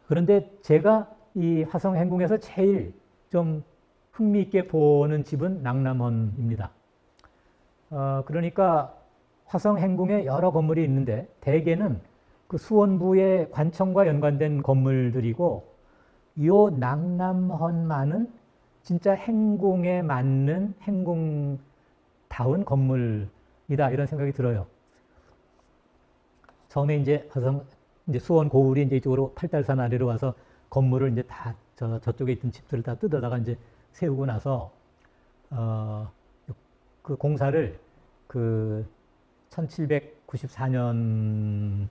S1: 그런데 제가 이 화성행궁에서 제일 좀 흥미있게 보는 집은 낭남헌입니다. 그러니까 화성행궁에 여러 건물이 있는데 대개는 그 수원부의 관청과 연관된 건물들이고 이 낭남헌만은 진짜 행궁에 맞는 행궁다운 건물이다 이런 생각이 들어요. 처음에 이제 수원 고을이 이제 이쪽으로 팔달산 아래로 와서 건물을 이제 다 저쪽에 있던 집들을 다 뜯어다가 이제 세우고 나서 그 공사를 그 1794년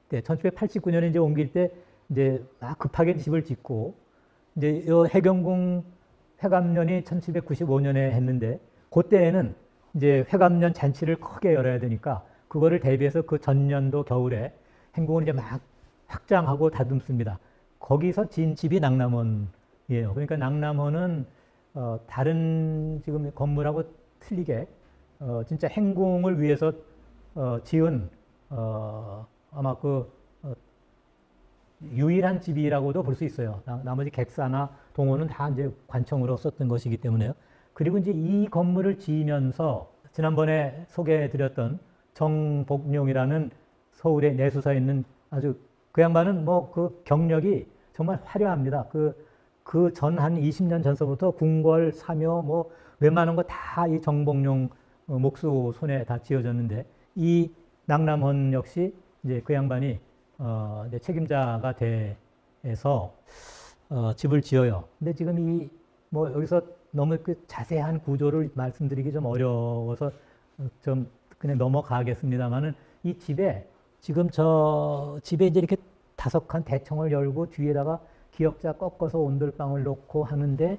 S1: 때 1789년에 이제 옮길 때 이제 급하게 집을 짓고 이제 요 해경궁 회감년이 1795년에 했는데 그때에는 이제 회감년 잔치를 크게 열어야 되니까 그거를 대비해서 그 전년도 겨울에 행궁을 이제 막 확장하고 다듬습니다. 거기서 지은 집이 낭남헌이에요. 그러니까 낭남헌은 다른 지금 건물하고 틀리게 진짜 행궁을 위해서 지은 아마 그 유일한 집이라고도 볼 수 있어요. 나머지 객사나 동호는 다 이제 관청으로 썼던 것이기 때문에요. 그리고 이제 이 건물을 지으면서 지난번에 소개해드렸던 정복룡이라는 서울의 내수사에 있는 아주 그 양반은 뭐 그 경력이 정말 화려합니다. 그 전 한 20년 전서부터 궁궐, 사묘 뭐 웬만한 거 다 이 정복룡 목수 손에 다 지어졌는데 이 낭남헌 역시 이제 그 양반이 이제 책임자가 돼서 집을 지어요. 근데 지금 이 뭐 여기서 너무 그 자세한 구조를 말씀드리기 좀 어려워서 좀 그냥 넘어가겠습니다만은 이 집에 지금 저 집에 이제 이렇게 5칸 대청을 열고 뒤에다가 기역자 꺾어서 온돌방을 놓고 하는데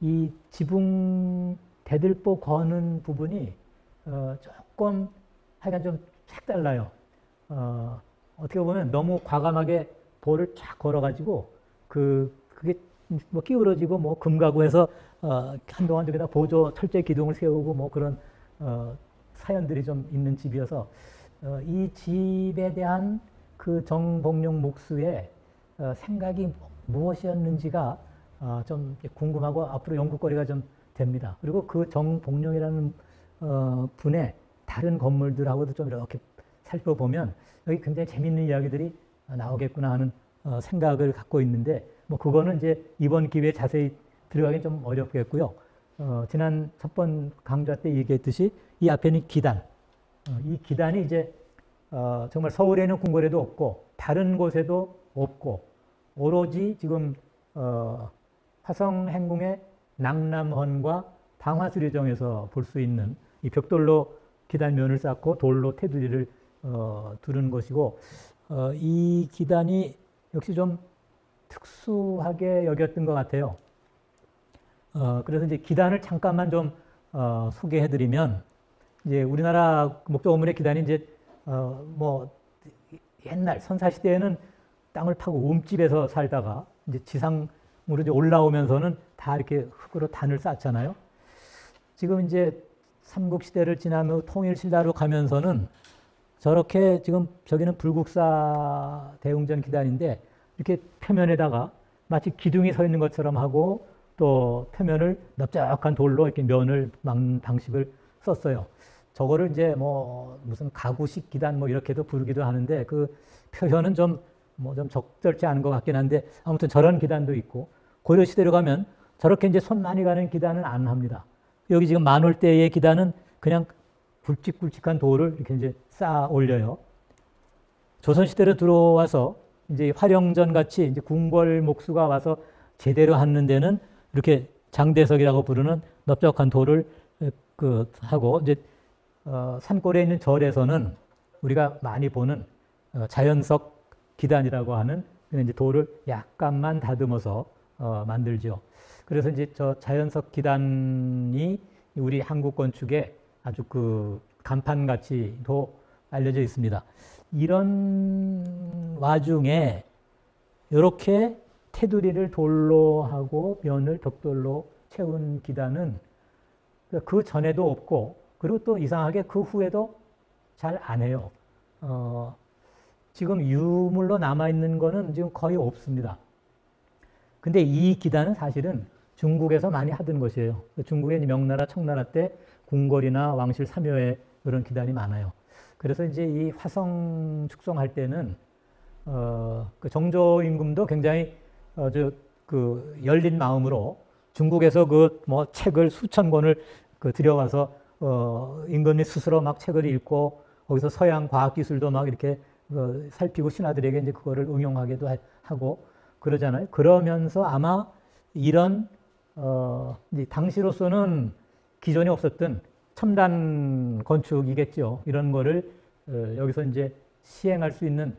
S1: 이 지붕 대들보 거는 부분이 조금 하여간 좀 색달라요. 어떻게 보면 너무 과감하게 볼을 쫙 걸어가지고 그게 뭐 기울어지고 뭐 금가구에서 한동안 저기다 보조 철제 기둥을 세우고 뭐 그런 사연들이 좀 있는 집이어서 이 집에 대한 그 정복룡 목수의 생각이 무엇이었는지가 좀 궁금하고 앞으로 연구거리가 좀 됩니다. 그리고 그 정복룡이라는 분의 다른 건물들하고도 좀 이렇게 살펴보면 여기 굉장히 재밌는 이야기들이 나오겠구나 하는 생각을 갖고 있는데 뭐 그거는 이제 이번 기회에 자세히 들어가긴 좀 어렵겠고요. 지난 첫 번 강좌 때 얘기했듯이 이 앞에는 기단. 이 기단이 이제 정말 서울에는 궁궐에도 없고 다른 곳에도 없고 오로지 지금 화성행궁의 낭남헌과 방화수리정에서 볼 수 있는 이 벽돌로 기단면을 쌓고 돌로 테두리를 두른 것이고 이 기단이 역시 좀 특수하게 여겼던 것 같아요. 그래서 이제 기단을 잠깐만 좀 소개해드리면 이제 우리나라 목조건물의 기단이 이제 뭐 옛날 선사 시대에는 땅을 파고 움집에서 살다가 이제 지상으로 이제 올라오면서는 다 이렇게 흙으로 단을 쌓잖아요. 지금 이제 삼국시대를 지나며 통일신라로 가면서는 저렇게 지금 저기는 불국사 대웅전 기단인데 이렇게 표면에다가 마치 기둥이 서 있는 것처럼 하고 또 표면을 넓적한 돌로 이렇게 면을 막는 방식을 썼어요. 저거를 이제 뭐 무슨 가구식 기단 뭐 이렇게도 부르기도 하는데 그 표현은 좀 적절치 않은 것 같긴 한데 아무튼 저런 기단도 있고 고려 시대로 가면 저렇게 이제 손 많이 가는 기단은 안 합니다. 여기 지금 만월 때의 기단은 그냥 굵직굵직한 돌을 이렇게 이제 쌓아 올려요. 조선 시대로 들어와서 이제 활용전 같이 이제 궁궐 목수가 와서 제대로 하는 데는 이렇게 장대석이라고 부르는 넓적한 돌을 하고 이제 산골에 있는 절에서는 우리가 많이 보는 자연석 기단이라고 하는 이제 돌을 약간만 다듬어서 만들죠. 그래서 이제 저 자연석 기단이 우리 한국 건축의 아주 그 간판같이도 알려져 있습니다. 이런 와중에 이렇게 테두리를 돌로 하고 면을 벽돌로 채운 기단은 그 전에도 없고, 그리고 또 이상하게 그 후에도 잘 안 해요. 지금 유물로 남아있는 거는 지금 거의 없습니다. 근데 이 기단은 사실은 중국에서 많이 하던 것이에요. 중국의 명나라, 청나라 때 궁궐이나 왕실 사묘에 그런 기단이 많아요. 그래서 이제 이 화성 축성할 때는 그 정조 임금도 굉장히 그 열린 마음으로 중국에서 그 뭐 책을 수천 권을 들여와서 임금이 스스로 막 책을 읽고 거기서 서양 과학 기술도 막 이렇게 살피고 신하들에게 이제 그거를 응용하기도 하고 그러잖아요. 그러면서 아마 이런 이제 당시로서는 기존에 없었던 첨단 건축이겠죠. 이런 거를 여기서 이제 시행할 수 있는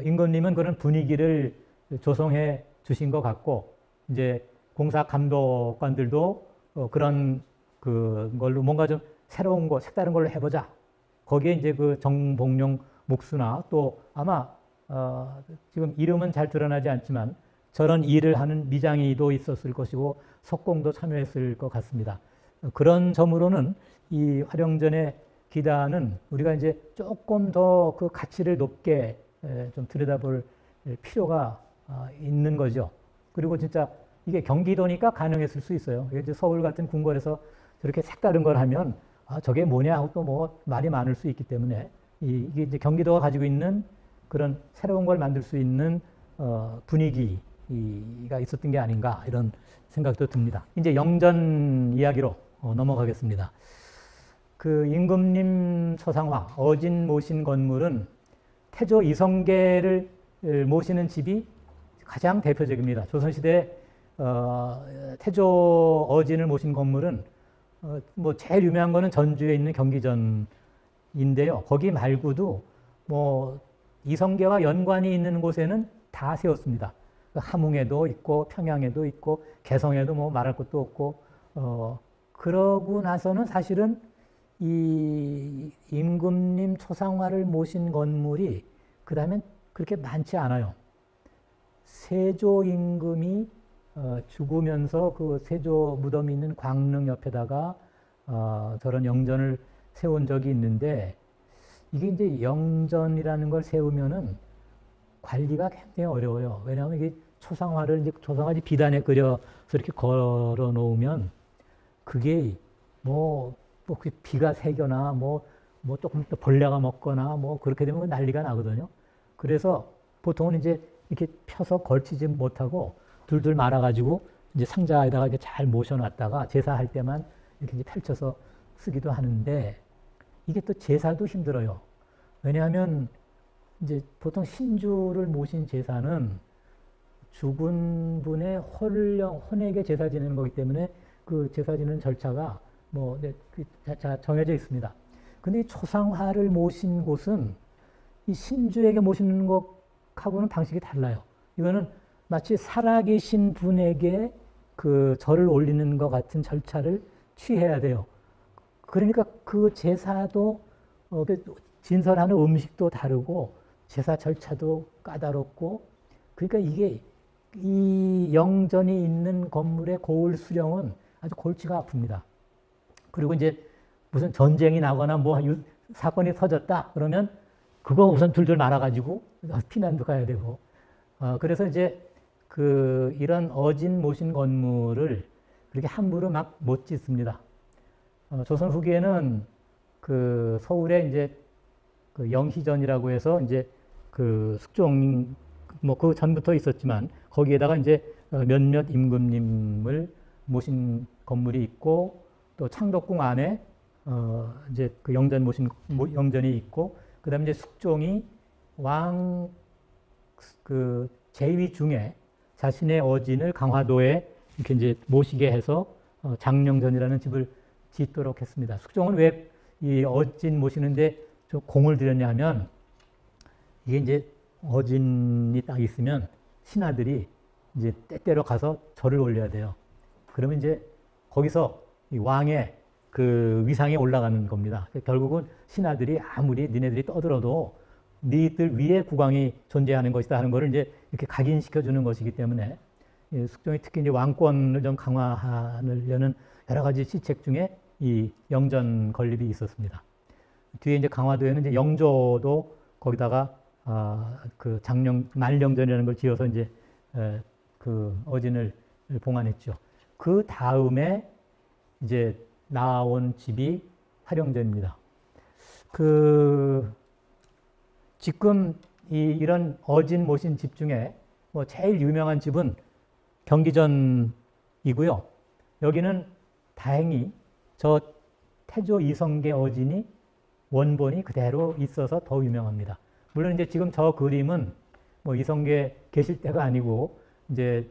S1: 임금님은 그런 분위기를 조성해 주신 것 같고, 이제 공사 감독관들도 그런 그걸로 뭔가 좀 새로운 거, 색다른 걸로 해보자. 거기에 이제 그 정복룡 목수나 또 아마 지금 이름은 잘 드러나지 않지만 저런 일을 하는 미장이도 있었을 것이고 석공도 참여했을 것 같습니다. 그런 점으로는 이 화령전의 기단은 우리가 이제 조금 더 그 가치를 높게 좀 들여다볼 필요가 있는 거죠. 그리고 진짜 이게 경기도니까 가능했을 수 있어요. 이제 서울 같은 궁궐에서 저렇게 색다른 걸 하면 저게 뭐냐 하고 또 뭐 말이 많을 수 있기 때문에 이게 이제 경기도가 가지고 있는 그런 새로운 걸 만들 수 있는 분위기가 있었던 게 아닌가 이런 생각도 듭니다. 이제 영전 이야기로 넘어가겠습니다. 그 임금님 초상화, 어진 모신 건물은 태조 이성계를 모시는 집이 가장 대표적입니다. 조선시대 태조 어진을 모신 건물은 뭐 제일 유명한 거는 전주에 있는 경기전인데요. 거기 말고도 뭐 이성계와 연관이 있는 곳에는 다 세웠습니다. 함흥에도 있고 평양에도 있고 개성에도 뭐 말할 것도 없고 그러고 나서는 사실은 이 임금님 초상화를 모신 건물이 그 다음엔 그렇게 많지 않아요. 세조 임금이 죽으면서 그 세조 무덤이 있는 광릉 옆에다가 저런 영전을 세운 적이 있는데, 이게 이제 영전이라는 걸 세우면은 관리가 굉장히 어려워요. 왜냐하면 이게 초상화를 이제 초상화 비단에 그려서 이렇게 걸어 놓으면 그게 뭐 비가 새거나 뭐 조금 또 벌레가 먹거나 뭐 그렇게 되면 난리가 나거든요. 그래서 보통은 이제 이렇게 펴서 걸치지 못하고 둘둘 말아가지고 이제 상자에다가 이렇게 잘 모셔놨다가 제사할 때만 이렇게 이제 펼쳐서 쓰기도 하는데, 이게 또 제사도 힘들어요. 왜냐하면 이제 보통 신주를 모신 제사는 죽은 분의 혼에게 제사 지내는 거기 때문에 그 제사 지내는 절차가 뭐 정해져 있습니다. 근데 이 초상화를 모신 곳은 이 신주에게 모시는 것하고는 방식이 달라요. 이거는 마치 살아계신 분에게 그 절을 올리는 것 같은 절차를 취해야 돼요. 그러니까 그 제사도 진설하는 음식도 다르고 제사 절차도 까다롭고, 그러니까 이게 이 영전이 있는 건물의 고을 수령은 아주 골치가 아픕니다. 그리고 이제 무슨 전쟁이 나거나 뭐 사건이 터졌다 그러면 그거 우선 둘둘 말아가지고 피난도 가야 되고, 그래서 이제 이런 어진 모신 건물을 그렇게 함부로 막 못 짓습니다. 조선 후기에는 그 서울에 이제 그 영희전이라고 해서 이제 그 숙종 뭐 그 전부터 있었지만 거기에다가 이제 몇몇 임금님을 모신 건물이 있고, 또 창덕궁 안에 이제 그 영전 모신 영전이 있고, 그다음에 이제 숙종이 왕 그 제위 중에 자신의 어진을 강화도에 이렇게 이제 모시게 해서 장령전이라는 집을 짓도록 했습니다. 숙종은 왜 이 어진 모시는데 좀 공을 들였냐 하면, 이게 이제 어진이 딱 있으면 신하들이 이제 때때로 가서 절을 올려야 돼요. 그러면 이제 거기서 이 왕의 그 위상이 올라가는 겁니다. 결국은 신하들이 아무리 니네들이 떠들어도 니들 위에 국왕이 존재하는 것이다 하는 것을 이제 이렇게 각인시켜 주는 것이기 때문에 숙종이 특히 이제 왕권을 좀 강화하려는 여러 가지 시책 중에 이 영전 건립이 있었습니다. 뒤에 이제 강화도에는 이제 영조도 거기다가 그 만령전이라는 걸 지어서 이제 그 어진을 봉안했죠. 그 다음에 이제 나온 집이 화령전입니다. 지금 이런 어진 모신 집 중에 뭐 제일 유명한 집은 경기전이고요. 여기는 다행히 저 태조 이성계 어진이 원본이 그대로 있어서 더 유명합니다. 물론 이제 지금 저 그림은 뭐 이성계 계실 때가 아니고 이제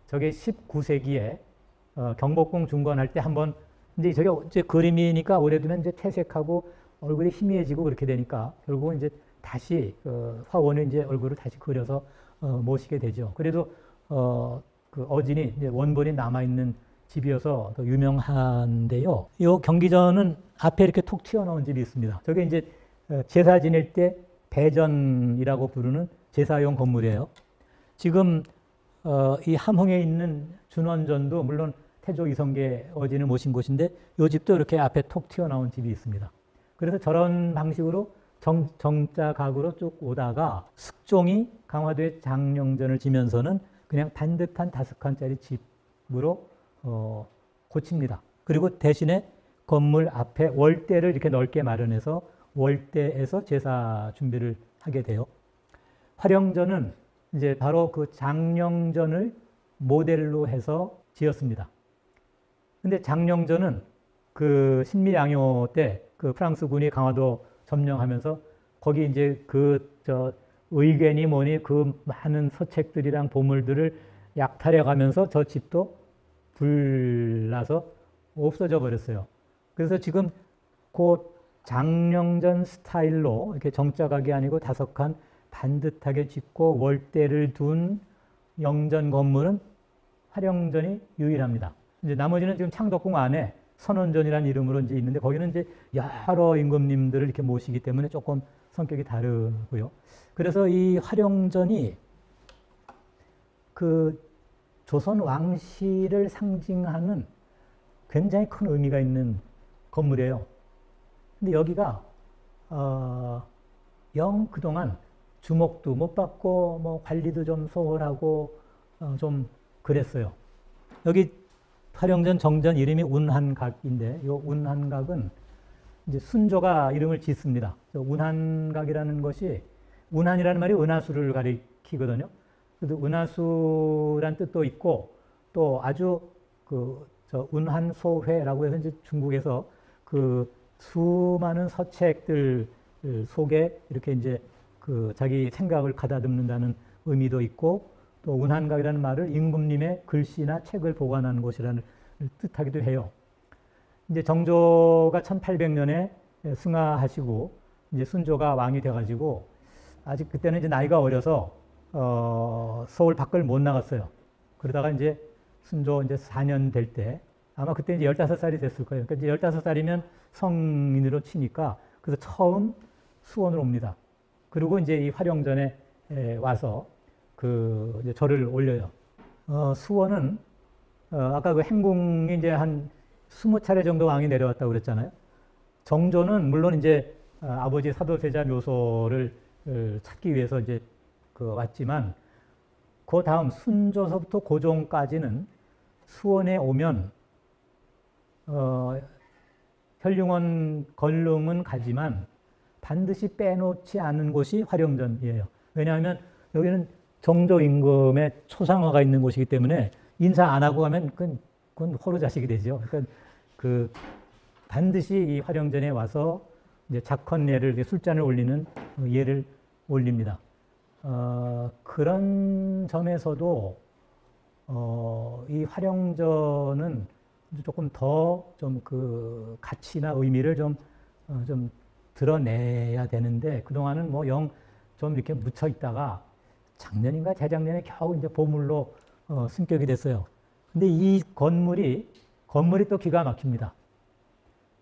S1: 저게 19세기에 경복궁 중건할 때 한번 이제 저게 이제 그림이니까 오래되면 이제 퇴색하고 얼굴이 희미해지고 그렇게 되니까 결국은 이제 다시 화원에 이제 얼굴을 다시 그려서 모시게 되죠. 그래도 그 어진이 이제 원본이 남아 있는 집이어서 더 유명한데요. 이 경기전은 앞에 이렇게 톡 튀어나온 집이 있습니다. 저게 이제 제사 지낼 때 배전이라고 부르는 제사용 건물이에요. 지금 이 함흥에 있는 준원전도 물론 태조 이성계 어진을 모신 곳인데 이 집도 이렇게 앞에 톡 튀어나온 집이 있습니다. 그래서 저런 방식으로 정자 각으로 쭉 오다가 숙종이 강화도에 장령전을 지면서는 그냥 반듯한 5칸짜리 집으로 고칩니다. 그리고 대신에 건물 앞에 월대를 이렇게 넓게 마련해서 월대에서 제사 준비를 하게 돼요. 화령전은 이제 바로 그 장령전을 모델로 해서 지었습니다. 근데 장령전은 그 신미양요 때 그 프랑스군이 강화도 점령하면서 거기 이제 의견이 뭐니 그 많은 서책들이랑 보물들을 약탈해 가면서 저 집도 불나서 없어져 버렸어요. 그래서 지금 그 장령전 스타일로 이렇게 정자각이 아니고 5칸 반듯하게 짓고 월대를 둔 영전 건물은 화령전이 유일합니다. 이제 나머지는 지금 창덕궁 안에 선원전이라는 이름으로 이제 있는데 거기는 이제 여러 임금님들을 이렇게 모시기 때문에 조금 성격이 다르고요. 그래서 이 화령전이 그 조선 왕실을 상징하는 굉장히 큰 의미가 있는 건물이에요. 근데 여기가 영 그동안 주목도 못 받고 뭐 관리도 좀 소홀하고 좀 그랬어요. 여기 화령전 정전 이름이 운한각인데 이 운한각은 이제 순조가 이름을 짓습니다. 운한각이라는 것이 운한이라는 말이 은하수를 가리키거든요. 그래도 은하수란 뜻도 있고 또 아주 운한소회라고 해서 이제 중국에서 그 수많은 서책들 속에 이렇게 이제 그 자기 생각을 가다듬는다는 의미도 있고 또 운한각이라는 말을 임금님의 글씨나 책을 보관하는 곳이라는 뜻하기도 해요. 이제 정조가 1800년에 승하하시고 이제 순조가 왕이 돼가지고 아직 그때는 이제 나이가 어려서 서울 밖을 못 나갔어요. 그러다가 이제 순조 이제 4년 될 때 아마 그때 이제 15살이 됐을 거예요. 그러니까 이제 15살이면 성인으로 치니까 그래서 처음 수원을 옵니다. 그리고 이제 이 화령전에 와서 이제 절을 올려요. 수원은 아까 그 행궁이 이제 한 20차례 정도 왕이 내려왔다고 그랬잖아요. 정조는 물론 이제 아버지 사도세자 묘소를 찾기 위해서 이제 왔지만 그 다음 순조서부터 고종까지는 수원에 오면 현룡원 건릉은 가지만 반드시 빼놓지 않은 곳이 화령전이에요. 왜냐하면 여기는 정조 임금의 초상화가 있는 곳이기 때문에 인사 안 하고 가면 그건 호로자식이 되죠. 그러니까 반드시 이 화령전에 와서 이제 작헌례를 술잔을 올리는 예를 올립니다. 그런 점에서도 이 화령전은 조금 더 좀 그 가치나 의미를 좀 드러내야 되는데 그동안은 뭐 좀 이렇게 묻혀 있다가 작년인가 재작년에 겨우 이제 보물로 승격이 됐어요. 근데 이 건물이 또 기가 막힙니다.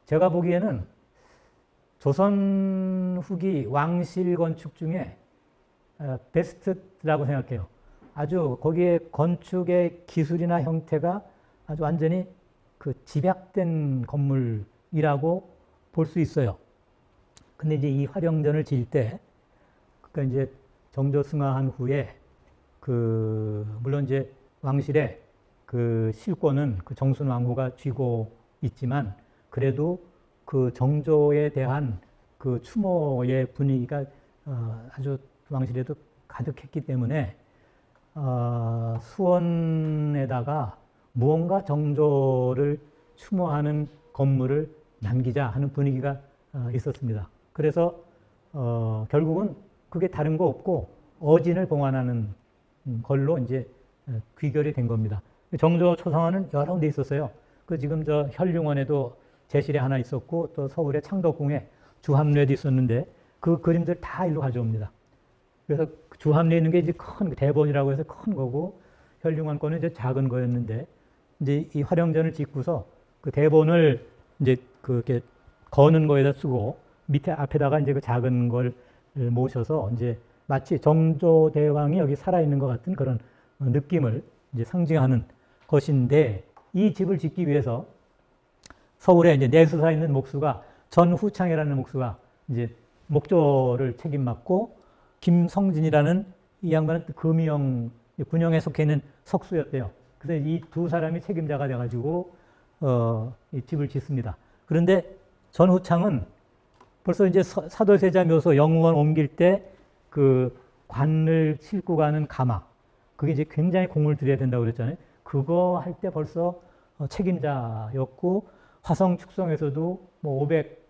S1: 제가 보기에는 조선 후기 왕실 건축 중에 베스트라고 생각해요. 아주 거기에 건축의 기술이나 형태가 아주 완전히 그 집약된 건물이라고 볼 수 있어요. 근데 이제 이 화령전을 지을 때, 그러니까 이제 정조 승하한 후에 물론 이제 왕실의 그 실권은 그 정순 왕후가 쥐고 있지만 그래도 그 정조에 대한 그 추모의 분위기가 아주 왕실에도 가득했기 때문에 수원에다가 무언가 정조를 추모하는 건물을 남기자 하는 분위기가 있었습니다. 그래서 결국은 그게 다른 거 없고 어진을 봉안하는 걸로 이제 귀결이 된 겁니다. 정조 초상화는 여러 군데 있었어요. 그 지금 저 현룡원에도 제실에 하나 있었고 또 서울의 창덕궁에 주합례도 있었는데 그 그림들 다 일로 가져옵니다. 그래서 주합례에 있는 게 이제 큰 대본이라고 해서 큰 거고 현룡원 거는 이제 작은 거였는데 이제 이 화령전을 짓고서 그 대본을 이제 그렇게 거는 거에다 쓰고 밑에 앞에다가 이제 그 작은 걸 모셔서 이제 마치 정조 대왕이 여기 살아있는 것 같은 그런 느낌을 이제 상징하는 것인데 이 집을 짓기 위해서 서울에 이제 내수사 있는 목수가 전후창이라는 목수가 이제 목조를 책임 맡고 김성진이라는 이 양반은 금이영 군영에 속해 있는 석수였대요. 그래서 이 두 사람이 책임자가 돼가지고 이 집을 짓습니다. 그런데 전후창은 벌써 이제 사도세자 묘소 영웅원 옮길 때 그 관을 싣고 가는 가마, 그게 이제 굉장히 공을 들여야 된다고 그랬잖아요. 그거 할 때 벌써 책임자였고 화성 축성에서도 뭐 500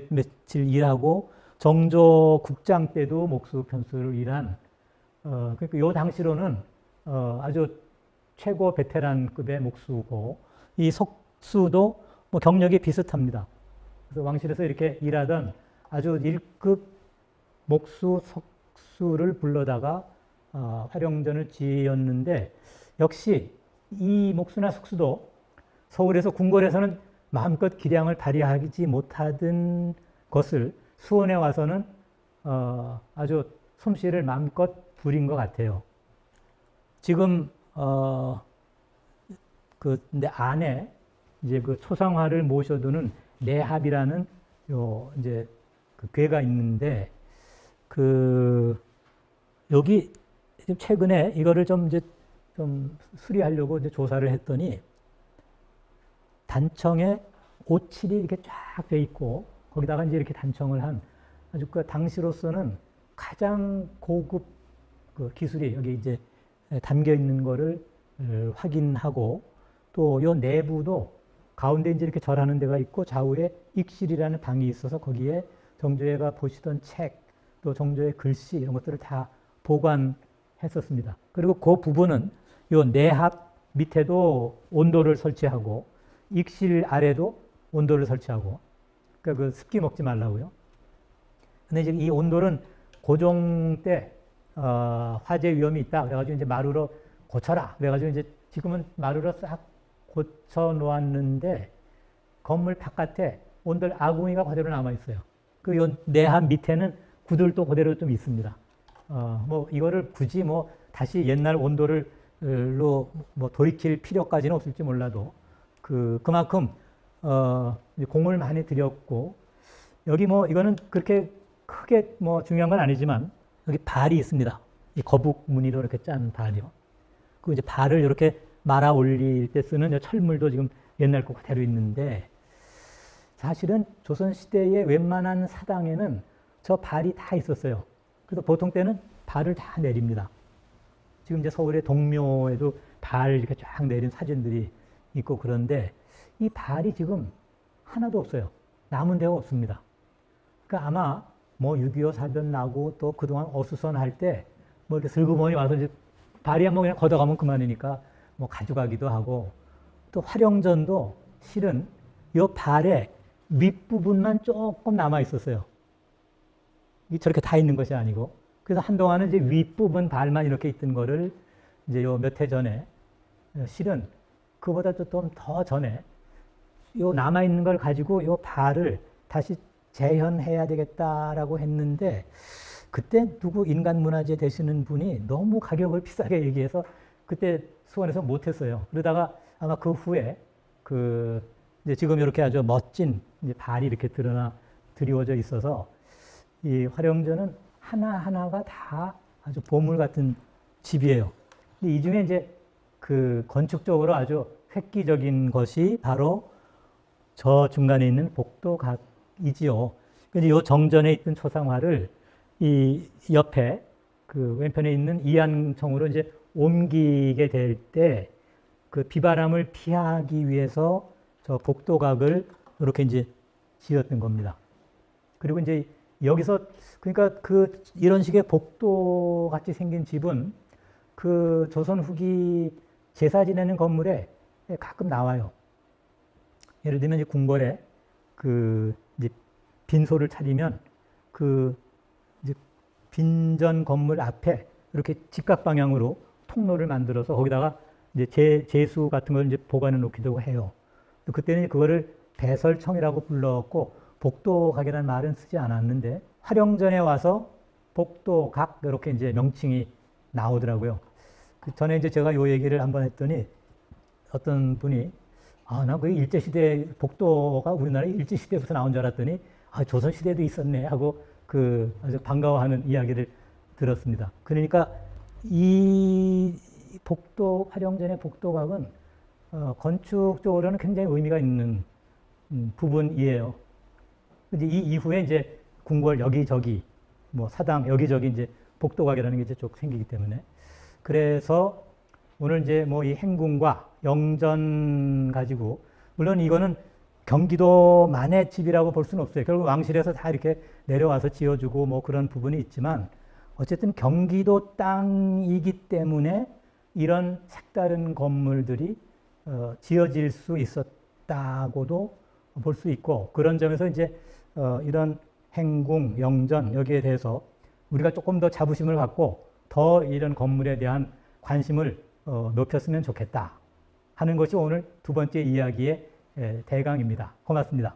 S1: 며칠 일하고 정조 국장 때도 목수 편수를 일한 그러니까 요 당시로는 아주 최고 베테랑급의 목수고 이 석수도 뭐 경력이 비슷합니다. 그래서 왕실에서 이렇게 일하던 아주 1급 목수 석수를 불러다가 화령전을 지었는데 역시 이 목수나 석수도 서울에서 궁궐에서는 마음껏 기량을 발휘하지 못하던 것을 수원에 와서는 아주 솜씨를 마음껏 부린 것 같아요. 지금 내 안에 이제 그 초상화를 모셔두는 내합이라는 요 이제 그 궤가 있는데 여기 최근에 이거를 좀 수리하려고 이제 조사를 했더니 단청에 오칠이 이렇게 쫙 돼 있고 거기다가 이제 이렇게 단청을 한 아주 그 당시로서는 가장 고급 그 기술이 여기 이제 담겨 있는 거를 확인하고 또 요 내부도 가운데 이제 이렇게 절하는 데가 있고 좌우에 익실이라는 방이 있어서 거기에 정조회가 보시던 책, 또 정조의 글씨 이런 것들을 다 보관했었습니다. 그리고 그 부분은 요 내합 밑에도 온도를 설치하고 익실 아래도 온도를 설치하고 그러니까 그 습기 먹지 말라고요. 근데 이제 이 온도는 고종 때 화재 위험이 있다 그래가지고 이제 마루로 고쳐라 그래가지고 이제 지금은 마루로 싹 고쳐 놓았는데 건물 바깥에 온돌 아궁이가 그대로 남아 있어요. 그 내합 밑에는 구들도 그대로 좀 있습니다. 뭐 이거를 굳이 뭐 다시 옛날 온도를로 뭐 돌이킬 필요까지는 없을지 몰라도 그만큼 공을 많이 들였고 여기 뭐 이거는 그렇게 크게 뭐 중요한 건 아니지만 여기 발이 있습니다. 이 거북 무늬로 이렇게 짠 발이요. 그 이제 발을 이렇게 말아 올릴 때 쓰는 철물도 지금 옛날 거 그대로 있는데 사실은 조선시대의 웬만한 사당에는 저 발이 다 있었어요. 그래서 보통 때는 발을 다 내립니다. 지금 이제 서울의 동묘에도 발 이렇게 쫙 내린 사진들이 있고 그런데 이 발이 지금 하나도 없어요. 남은 데가 없습니다. 그러니까 아마 뭐 6.25 사변 나고 또 그동안 어수선할 때 뭐 이렇게 슬그머니 와서 이제 발이 한번 그냥 걷어가면 그만이니까 뭐 가져가기도 하고 또 화령전도 실은 이 발의 윗부분만 조금 남아 있었어요. 저렇게 다 있는 것이 아니고 그래서 한동안은 이제 윗부분 발만 이렇게 있던 거를 이제 요 몇 해 전에 실은 그보다 좀 더 전에 요 남아 있는 걸 가지고 요 발을 다시 재현해야 되겠다라고 했는데 그때 누구 인간문화재 되시는 분이 너무 가격을 비싸게 얘기해서 그때 수원에서 못했어요. 그러다가 아마 그 후에 이제 지금 이렇게 아주 멋진 이제 발이 이렇게 드리워져 있어서 이 화령전은 하나하나가 다 아주 보물 같은 집이에요. 근데 이 중에 이제 건축적으로 아주 획기적인 것이 바로 저 중간에 있는 복도각이지요. 근데 이 정전에 있던 초상화를 이 옆에 왼편에 있는 이안청으로 이제 옮기게 될 때 비바람을 피하기 위해서 저 복도각을 이렇게 이제 지었던 겁니다. 그리고 이제 여기서 그러니까 이런 식의 복도 같이 생긴 집은 조선 후기 제사 지내는 건물에 가끔 나와요. 예를 들면 이제 궁궐에 이제 빈소를 차리면 이제 빈전 건물 앞에 이렇게 직각 방향으로 통로를 만들어서 거기다가 이제 제수 같은 걸 이제 보관해 놓기도 해요. 그때는 그거를 배설청이라고 불렀고 복도각이라는 말은 쓰지 않았는데 화령전에 와서 복도각 이렇게 이제 명칭이 나오더라고요. 전에 이제 제가 요 얘기를 한번 했더니 어떤 분이 나 그 일제시대 복도가 우리나라에 일제시대부터 나온 줄 알았더니 조선시대도 있었네 하고 아주 반가워하는 이야기를 들었습니다. 그러니까 이 화령전의 복도각은 건축적으로는 굉장히 의미가 있는 부분이에요. 이제 이 이후에 이제 궁궐 여기저기 뭐 사당 여기저기 이제 복도각이라는 게 이제 쭉 생기기 때문에 그래서 오늘 이제 뭐 이 행궁과 영전 가지고 물론 이거는 경기도만의 집이라고 볼 수는 없어요. 결국 왕실에서 다 이렇게 내려와서 지어주고 뭐 그런 부분이 있지만 어쨌든 경기도 땅이기 때문에 이런 색다른 건물들이 지어질 수 있었다고도 볼 수 있고 그런 점에서 이제 이런 행궁, 영전 여기에 대해서 우리가 조금 더 자부심을 갖고 더 이런 건물에 대한 관심을 높였으면 좋겠다 하는 것이 오늘 두 번째 이야기의 대강입니다. 고맙습니다.